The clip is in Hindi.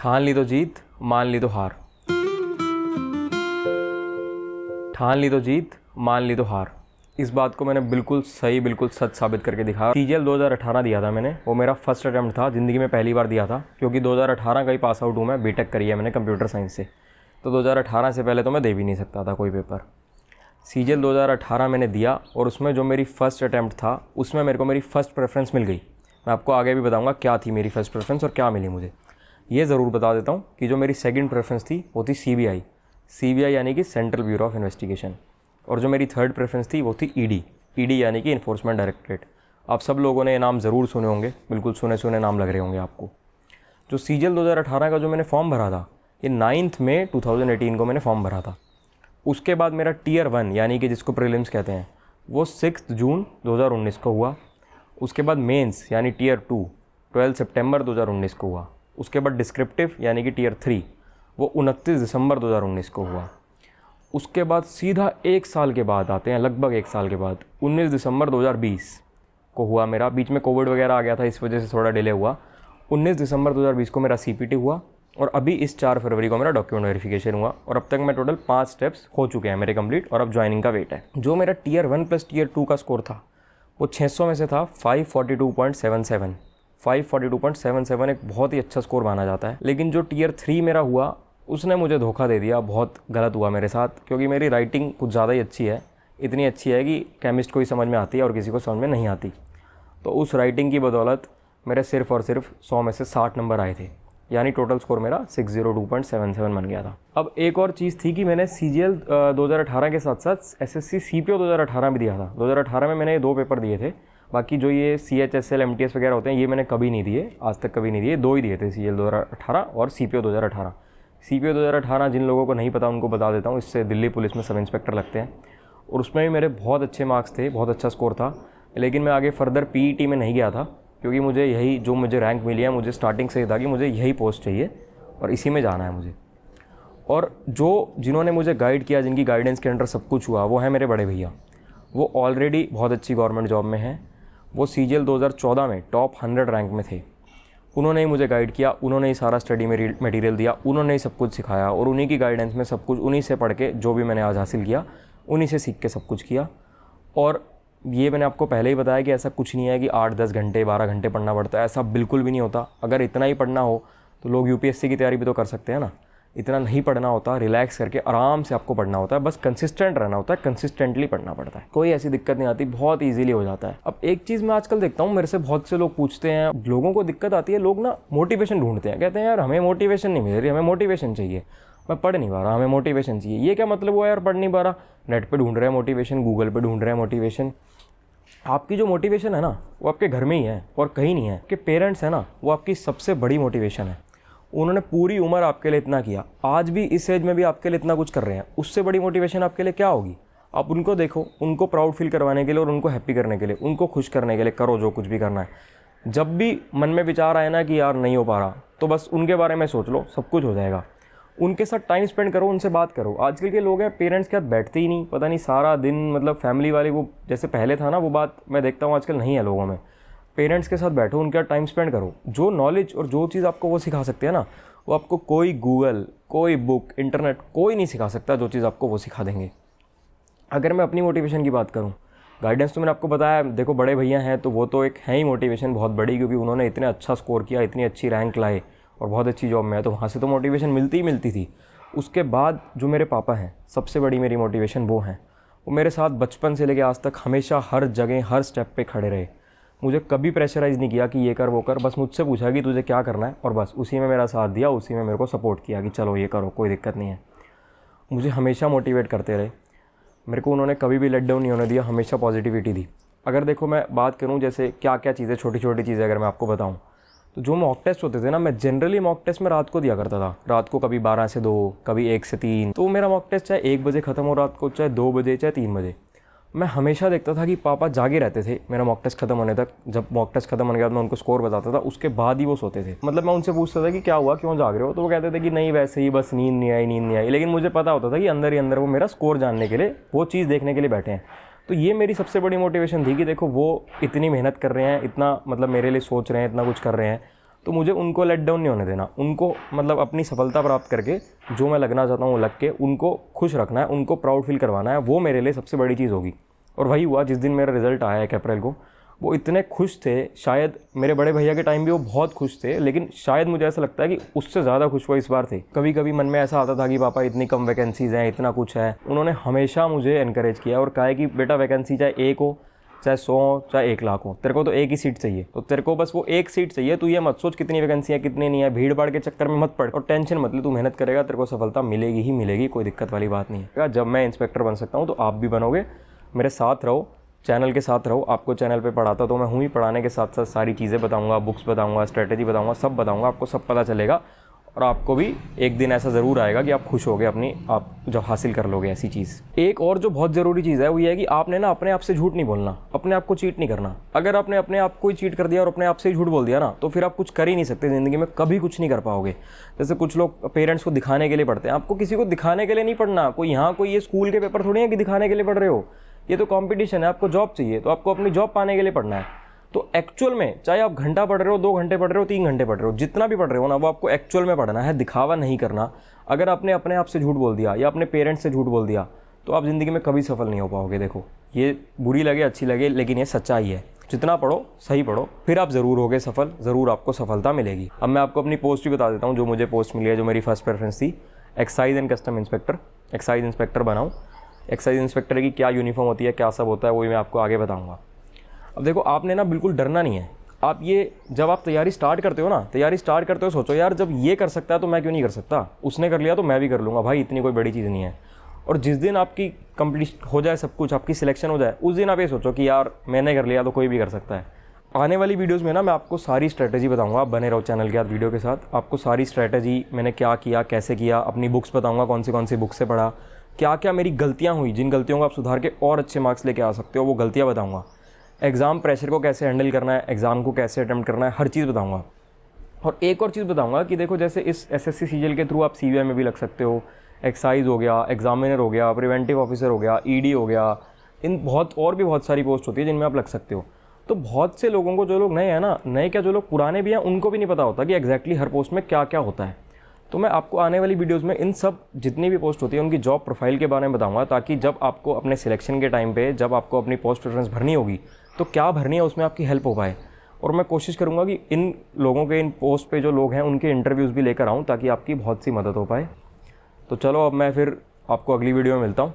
ठान ली तो जीत, मान ली तो हार। ठान ली तो जीत, मान ली तो हार। इस बात को मैंने बिल्कुल सही, बिल्कुल सच साबित करके दिखाया। सीजीएल 2018 दिया था मैंने, वो मेरा फर्स्ट अटैम्प्ट था, ज़िंदगी में पहली बार दिया था, क्योंकि 2018 का ही पास आउट हूँ मैं, बीटेक करी है मैंने कंप्यूटर साइंस से। तो 2018 से पहले तो मैं दे भी नहीं सकता था कोई पेपर। सीजीएल 2018 मैंने दिया और उसमें जो मेरी फ़र्स्ट अटैम्प्ट था उसमें मेरे को मेरी फ़र्स्ट प्रेफरेंस मिल गई। मैं आपको आगे भी बताऊँगा क्या थी मेरी फ़र्स्ट प्रेफरेंस और क्या मिली मुझे। ये ज़रूर बता देता हूँ कि जो मेरी सेकंड प्रेफरेंस थी वो थी सीबीआई यानी कि सेंट्रल ब्यूरो ऑफ इन्वेस्टिगेशन, और जो मेरी थर्ड प्रेफरेंस थी वो थी ईडी यानी कि इन्फोर्समेंट डायरेक्टरेट। आप सब लोगों ने ये नाम ज़रूर सुने होंगे, बिल्कुल सुने सुने नाम लग रहे होंगे आपको। जो सीजीएल 2018 का जो मैंने फॉर्म भरा था, ये 9 मई 2018 को मैंने फॉर्म भरा था। उसके बाद मेरा टियर 1 यानी कि जिसको प्रीलिम्स कहते हैं वो 6 जून 2019 को हुआ। उसके बाद मेंस यानी टियर 2 12 सितंबर 2019 को हुआ। उसके बाद डिस्क्रिप्टिव यानी कि टियर 3 वो 29 दिसंबर 2019 को हुआ। उसके बाद सीधा एक साल के बाद आते हैं, लगभग एक साल के बाद 19 दिसंबर 2020 को हुआ मेरा। बीच में कोविड वगैरह आ गया था, इस वजह से थोड़ा डिले हुआ। 19 दिसंबर 2020 को मेरा सीपीटी हुआ और अभी इस 4 फरवरी को मेरा डॉक्यूमेंट वेरिफिकेशन हुआ, और अब तक मैं टोटल 5 स्टेप्स हो चुके हैं मेरे कंप्लीट, और अब ज्वाइनिंग का वेट है। जो मेरा टियर 1 प्लस टियर 2 का स्कोर था वो 600 में से था 542.77। 542.77 एक बहुत ही अच्छा स्कोर माना जाता है। लेकिन जो टियर 3 मेरा हुआ उसने मुझे धोखा दे दिया, बहुत गलत हुआ मेरे साथ, क्योंकि मेरी राइटिंग कुछ ज़्यादा ही अच्छी है। इतनी अच्छी है कि केमिस्ट को ही समझ में आती है और किसी को समझ में नहीं आती। तो उस राइटिंग की बदौलत मेरे सिर्फ और सिर्फ 100 में से 60 नंबर आए थे, यानी टोटल स्कोर मेरा 602.77 बन गया था। अब एक और चीज़ थी कि मैंने सीजीएल 2018 के साथ साथ एसएससी सीपीओ 2018 भी दिया था। 2018 में मैंने ये 2 पेपर दिए थे। बाकी जो ये CHSL MTS वगैरह होते हैं ये मैंने कभी नहीं दिए, आज तक कभी नहीं दिए। 2 ही दिए थे, सीजीएल 2018 और सीपीओ 2018। सीपीओ 2018 जिन लोगों को नहीं पता उनको बता देता हूँ, इससे दिल्ली पुलिस में सब इंस्पेक्टर लगते हैं, और उसमें भी मेरे बहुत अच्छे मार्क्स थे, बहुत अच्छा स्कोर था। लेकिन मैं आगे फर्दर पीईटी में नहीं गया था, क्योंकि मुझे यही जो मुझे रैंक मिली है, मुझे स्टार्टिंग से ही था कि मुझे यही पोस्ट चाहिए और इसी में जाना है मुझे। और जिन्होंने मुझे गाइड किया, जिनकी गाइडेंस के अंडर सब कुछ हुआ, वो है मेरे बड़े भैया। वो ऑलरेडी बहुत अच्छी गवर्नमेंट जॉब में हैं। वो सीजीएल 2014 में टॉप 100 रैंक में थे। उन्होंने ही मुझे गाइड किया, उन्होंने ही सारा स्टडी मटेरियल दिया, उन्होंने ही सब कुछ सिखाया, और उन्हीं की गाइडेंस में सब कुछ, उन्हीं से पढ़ के जो भी मैंने आज हासिल किया उन्हीं से सीख के सब कुछ किया। और ये मैंने आपको पहले ही बताया कि ऐसा कुछ नहीं है कि 8-10 घंटे 12 घंटे पढ़ना पड़ता है, ऐसा बिल्कुल भी नहीं होता। अगर इतना ही पढ़ना हो तो लोग यूपीएससी की तैयारी भी तो कर सकते हैं ना। इतना नहीं पढ़ना होता, रिलैक्स करके आराम से आपको पढ़ना होता है, बस कंसिस्टेंट रहना होता है, कंसिस्टेंटली पढ़ना पड़ता है। कोई ऐसी दिक्कत नहीं आती, बहुत इजीली हो जाता है। अब एक चीज़ मैं आजकल देखता हूँ, मेरे से बहुत से लोग पूछते हैं, लोगों को दिक्कत आती है, लोग ना मोटिवेशन ढूंढते हैं, कहते हैं यार हमें मोटिवेशन नहीं मिल रही, हमें मोटिवेशन चाहिए, मैं पढ़ नहीं पा रहा, हमें मोटिवेशन चाहिए। ये क्या मतलब हुआ यार, पढ़ नहीं पा रहा? नेट पर ढूंढ रहे हैं मोटिवेशन, गूगल पर ढूंढ रहे हैं मोटिवेशन। आपकी जो मोटिवेशन है ना वो आपके घर में ही है और कहीं नहीं है। कि पेरेंट्स है ना, वो आपकी सबसे बड़ी मोटिवेशन है। उन्होंने पूरी उम्र आपके लिए इतना किया, आज भी इस एज में भी आपके लिए इतना कुछ कर रहे हैं, उससे बड़ी मोटिवेशन आपके लिए क्या होगी? आप उनको देखो, उनको प्राउड फील करवाने के लिए और उनको हैप्पी करने के लिए, उनको खुश करने के लिए करो जो कुछ भी करना है। जब भी मन में विचार आए ना कि यार नहीं हो पा रहा, तो बस उनके बारे में सोच लो, सब कुछ हो जाएगा। उनके साथ टाइम स्पेंड करो, उनसे बात करो। आजकल के लोग हैं पेरेंट्स के साथ बैठते ही नहीं, पता नहीं सारा दिन, मतलब फैमिली वाली वो जैसे पहले था ना, वो बात मैं देखता हूँ आजकल नहीं है लोगों में। पेरेंट्स के साथ बैठो, उनके साथ टाइम स्पेंड करो। जो नॉलेज और जो चीज़ आपको वो सिखा सकते हैं ना, वो आपको कोई गूगल, कोई बुक, इंटरनेट कोई नहीं सिखा सकता। जो चीज़ आपको वो सिखा देंगे। अगर मैं अपनी मोटिवेशन की बात करूँ, गाइडेंस तो मैंने आपको बताया, देखो बड़े भैया हैं तो वो तो एक है ही मोटिवेशन बहुत बड़ी, क्योंकि उन्होंने इतने अच्छा स्कोर किया, इतनी अच्छी रैंक लाए और बहुत अच्छी जॉब में है, तो वहाँ से तो मोटिवेशन मिलती ही मिलती थी। उसके बाद जो मेरे पापा हैं, सबसे बड़ी मेरी मोटिवेशन वो हैं। वो मेरे साथ बचपन से लेकर आज तक हमेशा हर जगह हर स्टेप पे खड़े रहे। मुझे कभी प्रेशराइज़ नहीं किया कि ये कर वो कर, बस मुझसे पूछा कि तुझे क्या करना है, और बस उसी में मेरा साथ दिया, उसी में मेरे को सपोर्ट किया कि चलो ये करो, कोई दिक्कत नहीं है। मुझे हमेशा मोटिवेट करते रहे, मेरे को उन्होंने कभी भी लेट डाउन नहीं होने दिया, हमेशा पॉजिटिविटी दी। अगर देखो मैं बात करूँ जैसे क्या क्या चीज़ें, छोटी छोटी चीज़ें अगर मैं आपको बताऊँ, तो जो मॉक टेस्ट होते थे ना, मैं जनरली मॉक टेस्ट में रात को दिया करता था। रात को कभी 12 से 2, कभी 1 से 3। तो मेरा मॉक टेस्ट चाहे 1 बजे ख़त्म हो रात को, चाहे 2 बजे, चाहे 3 बजे, मैं हमेशा देखता था कि पापा जागे रहते थे मेरा मॉक टेस्ट खत्म होने तक। जब मॉक टेस्ट खत्म होने के बाद मैं उनको स्कोर बताता था, उसके बाद ही वो सोते थे। मतलब मैं उनसे पूछता था कि क्या हुआ, क्यों जाग रहे हो, तो वो कहते थे कि नहीं वैसे ही, बस नींद नहीं आई। लेकिन मुझे पता होता था कि अंदर ही अंदर वो मेरा स्कोर जानने के लिए, वो चीज़ देखने के लिए बैठे हैं। तो ये मेरी सबसे बड़ी मोटिवेशन थी कि देखो वो इतनी मेहनत कर रहे हैं, इतना मतलब मेरे लिए सोच रहे हैं, इतना कुछ कर रहे हैं, तो मुझे उनको लेट डाउन नहीं होने देना, उनको मतलब अपनी सफलता प्राप्त करके जो मैं लगना चाहता हूँ वो लग के उनको खुश रखना है, उनको प्राउड फील करवाना है, वो मेरे लिए सबसे बड़ी चीज़ होगी। और वही हुआ जिस दिन मेरा रिज़ल्ट आया 1 अप्रैल को, वो इतने खुश थे, शायद मेरे बड़े भैया के टाइम भी वो बहुत खुश थे, लेकिन शायद मुझे ऐसा लगता है कि उससे ज़्यादा खुश वो इस बार थे। कभी कभी मन में ऐसा आता था कि पापा इतनी कम वैकेंसीज़ हैं, इतना कुछ है। उन्होंने हमेशा मुझे एनकरेज किया और कहा है कि बेटा वैकेंसी चाहे 1 हो, चाहे 100 हो, चाहे 1 लाख हो, तेरे को तो एक ही सीट चाहिए, तो तेरे को बस वो एक सीट चाहिए। तू ये मत सोच कितनी वैकेंसी है कितनी नहीं है, भीड़ भाड़ के चक्कर में मत पड़ और टेंशन मत ले, तू मेहनत करेगा तेरे को सफलता मिलेगी ही मिलेगी, कोई दिक्कत वाली बात नहीं है। जब मैं इंस्पेक्टर बन सकता हूँ तो आप भी बनोगे, मेरे साथ रहो, चैनल के साथ रहो। आपको चैनल पे पढ़ाता तो मैं हूँ ही, पढ़ाने के साथ साथ सारी चीज़ें बताऊँगा, बुक्स बताऊँगा, स्ट्रेटेजी बताऊँगा, सब बताऊँगा, आपको सब पता चलेगा। और आपको भी एक दिन ऐसा ज़रूर आएगा कि आप खुश होगे अपनी, आप जब हासिल कर लोगे ऐसी चीज़। एक और जो बहुत ज़रूरी चीज़ है वो ये है कि आपने ना अपने आप से झूठ नहीं बोलना, अपने आप को चीट नहीं करना। अगर आपने अपने आप को ही चीट कर दिया और अपने आप से ही झूठ बोल दिया ना, तो फिर आप कुछ कर ही नहीं सकते ज़िंदगी में, कभी कुछ नहीं कर पाओगे। जैसे कुछ लोग पेरेंट्स को दिखाने के लिए पढ़ते हैं, आपको किसी को दिखाने के लिए नहीं पढ़ना। कोई यहाँ कोई ये स्कूल के पेपर थोड़ी है कि दिखाने के लिए पढ़ रहे हो, ये तो कंपटीशन है, आपको जॉब चाहिए, तो आपको अपनी जॉब पाने के लिए पढ़ना है। तो एक्चुअल में चाहे आप घंटा पढ़ रहे हो, 2 घंटे पढ़ रहे हो, 3 घंटे पढ़ रहे हो, जितना भी पढ़ रहे हो ना, वो आपको एक्चुअल में पढ़ना है, दिखावा नहीं करना। अगर आपने अपने आप से झूठ बोल दिया या अपने पेरेंट्स से झूठ बोल दिया तो आप ज़िंदगी में कभी सफल नहीं हो पाओगे। देखो, ये बुरी लगे अच्छी लगे, लेकिन ये सच्चाई है। जितना पढ़ो, सही पढ़ो, फिर आप ज़रूर होगे सफल, ज़रूर आपको सफलता मिलेगी। अब मैं आपको अपनी पोस्ट भी बता देता हूँ, जो मुझे पोस्ट मिली है, जो मेरी फर्स्ट प्रेफरेंस थी, excise and custom inspector. Excise inspector बनाऊँ। एक्साइज इंस्पेक्टर की क्या यूनिफॉर्म होती है, क्या सब होता है, वही मैं आपको आगे बताऊँगा। अब देखो, आपने ना बिल्कुल डरना नहीं है। आप ये जब आप तैयारी स्टार्ट करते हो सोचो यार, जब ये कर सकता है तो मैं क्यों नहीं कर सकता, उसने कर लिया तो मैं भी कर लूँगा भाई, इतनी कोई बड़ी चीज़ नहीं है। और जिस दिन आपकी कंप्लीट हो जाए सब कुछ, आपकी सिलेक्शन हो जाए, उस दिन आप ये सोचो कि यार मैंने कर लिया तो कोई भी कर सकता है। आने वाली वीडियोस में ना मैं आपको सारी स्ट्रैटेजी बताऊंगा, आप बने रहो चैनल के साथ, वीडियो के साथ। आपको सारी स्ट्रैटेजी, मैंने क्या किया, कैसे किया, अपनी बुक्स बताऊँगा, कौन सी बुक से पढ़ा, क्या क्या मेरी गलतियाँ हुई, जिन गलतियों को आप सुधार के और अच्छे मार्क्स लेके आ सकते हो, वो गलतियाँ बताऊँगा। एग्ज़ाम प्रेशर को कैसे हैंडल करना है, एग्ज़ाम को कैसे अटेम्प्ट करना है, हर चीज़ बताऊंगा। और एक और चीज़ बताऊंगा कि देखो, जैसे इस एसएससी सीजीएल के थ्रू आप सीबीआई में भी लग सकते हो, एक्साइज हो गया, एग्जामिनर हो गया, प्रिवेंटिव ऑफिसर हो गया, ईडी हो गया, इन बहुत सारी पोस्ट होती है जिनमें आप लग सकते हो। तो बहुत से लोगों को, जो लोग नए हैं ना, नए क्या, जो लोग पुराने भी हैं, उनको भी नहीं पता होता कि एग्जैक्टली हर पोस्ट में क्या क्या होता है। तो मैं आपको आने वाली वीडियोज़ में इन सब जितनी भी पोस्ट होती है उनकी जॉब प्रोफाइल के बारे में बताऊंगा, ताकि जब आपको अपने सिलेक्शन के टाइम पे, जब आपको अपनी पोस्ट प्रेफरेंस भरनी होगी तो क्या भरनी है, उसमें आपकी हेल्प हो पाए। और मैं कोशिश करूंगा कि इन लोगों के, इन पोस्ट पे जो लोग हैं, उनके इंटरव्यूज़ भी लेकर आऊँ, ताकि आपकी बहुत सी मदद हो पाए। तो चलो, अब मैं फिर आपको अगली वीडियो में मिलता हूँ।